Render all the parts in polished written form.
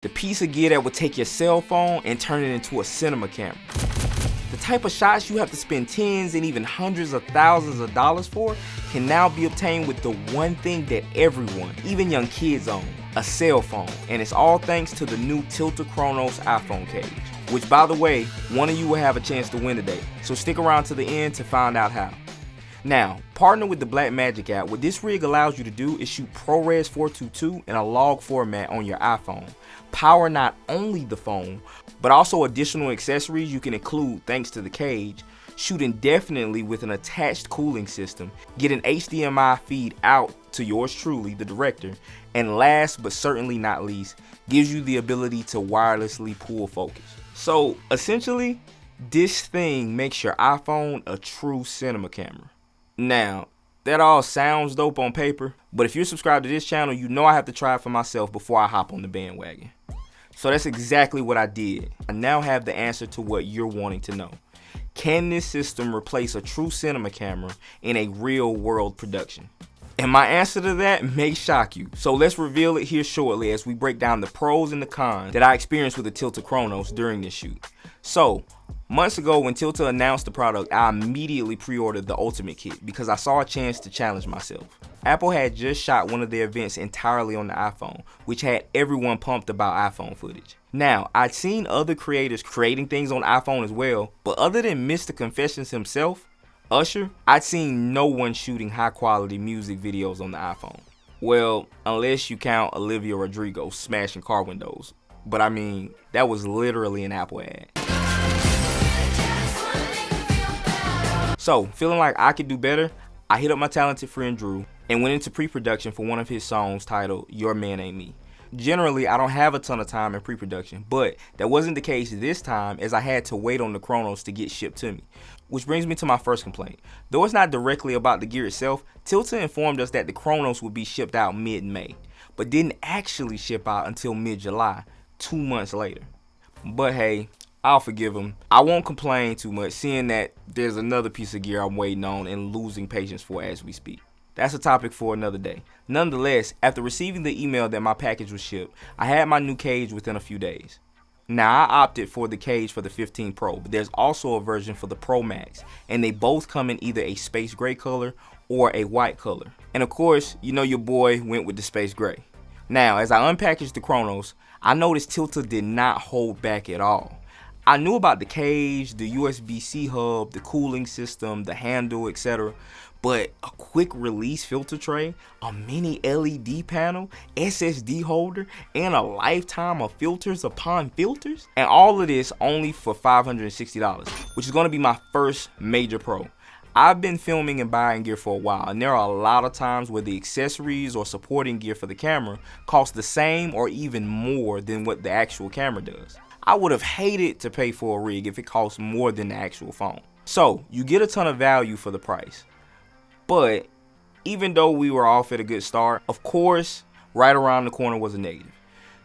The piece of gear that would take your cell phone and turn it into a cinema camera. The type of shots you have to spend tens and even hundreds of thousands of dollars for can now be obtained with the one thing that everyone, even young kids, own, a cell phone. And it's all thanks to the new Tilta Khronos iPhone cage, which, by the way, one of you will have a chance to win today. So stick around to the end to find out how. Now, partner with the Blackmagic app. What this rig allows you to do is shoot ProRes 422 in a log format on your iPhone. Power not only the phone, but also additional accessories you can include thanks to the cage. Shoot indefinitely with an attached cooling system. Get an HDMI feed out to yours truly, the director. And last but certainly not least, gives you the ability to wirelessly pull focus. So essentially, this thing makes your iPhone a true cinema camera. Now, that all sounds dope on paper, but if you're subscribed to this channel, you know I have to try it for myself before I hop on the bandwagon. So that's exactly what I did. I now have the answer to what you're wanting to know. Can this system replace a true cinema camera in a real world production? And my answer to that may shock you. So let's reveal it here shortly as we break down the pros and the cons that I experienced with the Tilta Khronos during this shoot. So, months ago when Tilta announced the product, I immediately pre-ordered the Ultimate Kit because I saw a chance to challenge myself. Apple had just shot one of their events entirely on the iPhone, which had everyone pumped about iPhone footage. Now, I'd seen other creators creating things on iPhone as well, but other than Mr. Confessions himself, Usher, I'd seen no one shooting high quality music videos on the iPhone. Well, unless you count Olivia Rodrigo smashing car windows. But I mean, that was literally an Apple ad. So, feeling like I could do better, I hit up my talented friend Drew and went into pre-production for one of his songs titled Your Man Ain't Me. Generally, I don't have a ton of time in pre-production, but that wasn't the case this time as I had to wait on the Khronos to get shipped to me. Which brings me to my first complaint. Though it's not directly about the gear itself, Tilta informed us that the Khronos would be shipped out mid-May, but didn't actually ship out until mid-July, 2 months later. But hey, I'll forgive him. I won't complain too much, seeing that there's another piece of gear I'm waiting on and losing patience for as we speak. That's a topic for another day. Nonetheless, after receiving the email that my package was shipped, I had my new cage within a few days. Now, I opted for the cage for the 15 Pro, but there's also a version for the Pro Max, and they both come in either a space gray color or a white color. And of course, you know your boy went with the space gray. Now, as I unpackaged the Khronos, I noticed Tilta did not hold back at all. I knew about the cage, the USB-C hub, the cooling system, the handle, etc. But a quick release filter tray, a mini LED panel, SSD holder, and a lifetime of filters upon filters, and all of this only for $560, which is going to be my first major pro. I've been filming and buying gear for a while, and there are a lot of times where the accessories or supporting gear for the camera cost the same or even more than what the actual camera does. I would have hated to pay for a rig if it cost more than the actual phone. So, you get a ton of value for the price. But, even though we were off at a good start, of course, right around the corner was a negative.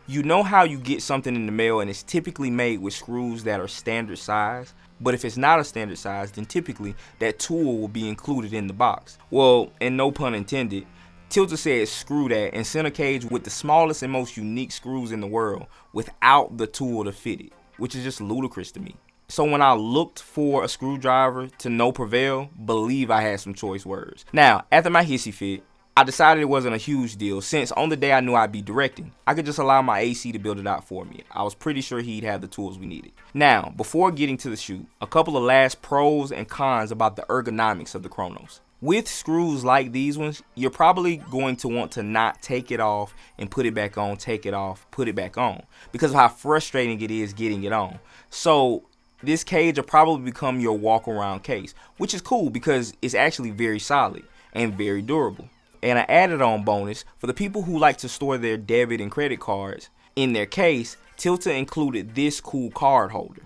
You know how you get something in the mail and it's typically made with screws that are standard size, but if it's not a standard size, then typically that tool will be included in the box. Well, and no pun intended, Tilta said screw that and sent a cage with the smallest and most unique screws in the world without the tool to fit it, which is just ludicrous to me. So when I looked for a screwdriver to no prevail, believe I had some choice words. Now, after my hissy fit, I decided it wasn't a huge deal since on the day I knew I'd be directing, I could just allow my AC to build it out for me. I was pretty sure he'd have the tools we needed. Now, before getting to the shoot, a couple of last pros and cons about the ergonomics of the Khronos. With screws like these ones, you're probably going to want to not take it off and put it back on, take it off, put it back on, because of how frustrating it is getting it on. So this cage will probably become your walk around case, which is cool because it's actually very solid and very durable. And an added on bonus, for the people who like to store their debit and credit cards in their case, Tilta included this cool card holder.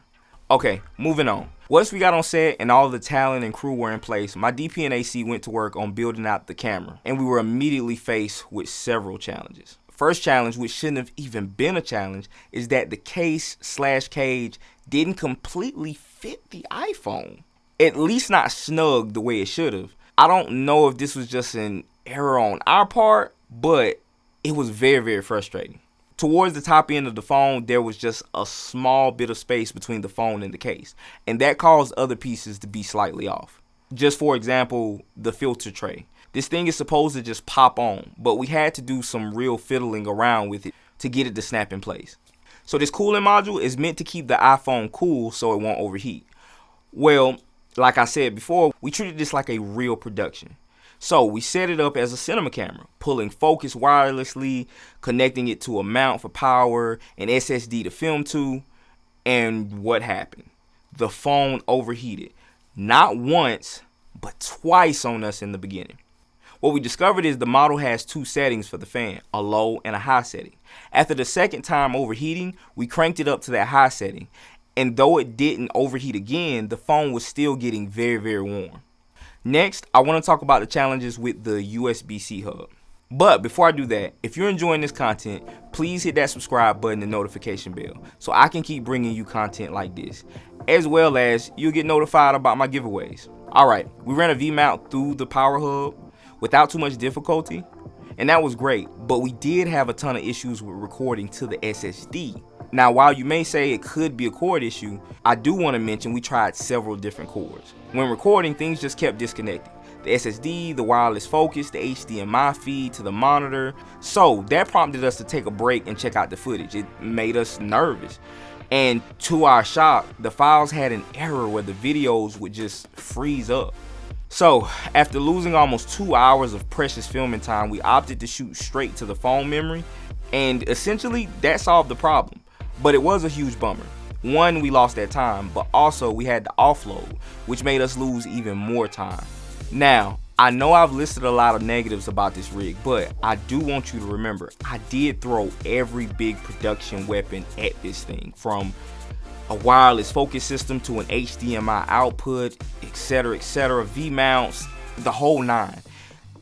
Okay, moving on. Once we got on set and all the talent and crew were in place, my DP and AC went to work on building out the camera, and we were immediately faced with several challenges. First challenge, which shouldn't have even been a challenge, is that the case/cage didn't completely fit the iPhone. At least not snug the way it should have. I don't know if this was just an error on our part, but it was very, very frustrating. Towards the top end of the phone, there was just a small bit of space between the phone and the case, and that caused other pieces to be slightly off. Just for example, the filter tray. This thing is supposed to just pop on, but we had to do some real fiddling around with it to get it to snap in place. So this cooling module is meant to keep the iPhone cool so it won't overheat. Well, like I said before, we treated this like a real production. So we set it up as a cinema camera, pulling focus wirelessly, connecting it to a mount for power, an SSD to film to, and what happened? The phone overheated. Not once, but twice on us in the beginning. What we discovered is the model has two settings for the fan, a low and a high setting. After the second time overheating, we cranked it up to that high setting, and though it didn't overheat again, the phone was still getting very, very warm. Next, I want to talk about the challenges with the USB-C hub. But before I do that, if you're enjoying this content, please hit that subscribe button and notification bell so I can keep bringing you content like this, as well as you'll get notified about my giveaways. Alright, we ran a V-mount through the power hub without too much difficulty, and that was great, but we did have a ton of issues with recording to the SSD. Now, while you may say it could be a cord issue, I do want to mention we tried several different cords. When recording, things just kept disconnecting. The SSD, the wireless focus, the HDMI feed to the monitor. So that prompted us to take a break and check out the footage. It made us nervous. And to our shock, the files had an error where the videos would just freeze up. So after losing almost 2 hours of precious filming time, we opted to shoot straight to the phone memory, and essentially that solved the problem. But it was a huge bummer. One, we lost that time, but also we had to offload, which made us lose even more time. Now, I know I've listed a lot of negatives about this rig, but I do want you to remember, I did throw every big production weapon at this thing, from a wireless focus system to an HDMI output, etc., V-mounts, the whole nine,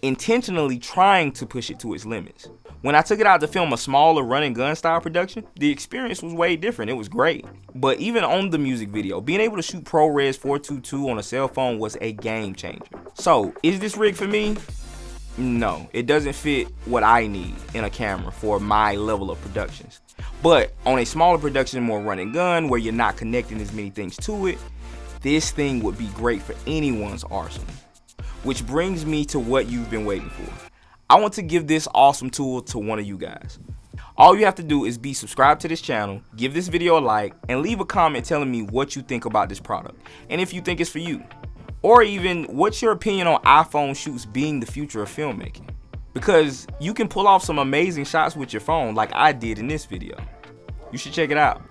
intentionally trying to push it to its limits. When I took it out to film a smaller run and gun style production, the experience was way different. It was great. But even on the music video, being able to shoot ProRes 422 on a cell phone was a game changer. So, is this rig for me? No, it doesn't fit what I need in a camera for my level of productions. But on a smaller production, more run and gun, where you're not connecting as many things to it, this thing would be great for anyone's arsenal. Which brings me to what you've been waiting for. I want to give this awesome tool to one of you guys. All you have to do is be subscribed to this channel, give this video a like, and leave a comment telling me what you think about this product, and if you think it's for you. Or even, what's your opinion on iPhone shoots being the future of filmmaking? Because you can pull off some amazing shots with your phone like I did in this video. You should check it out.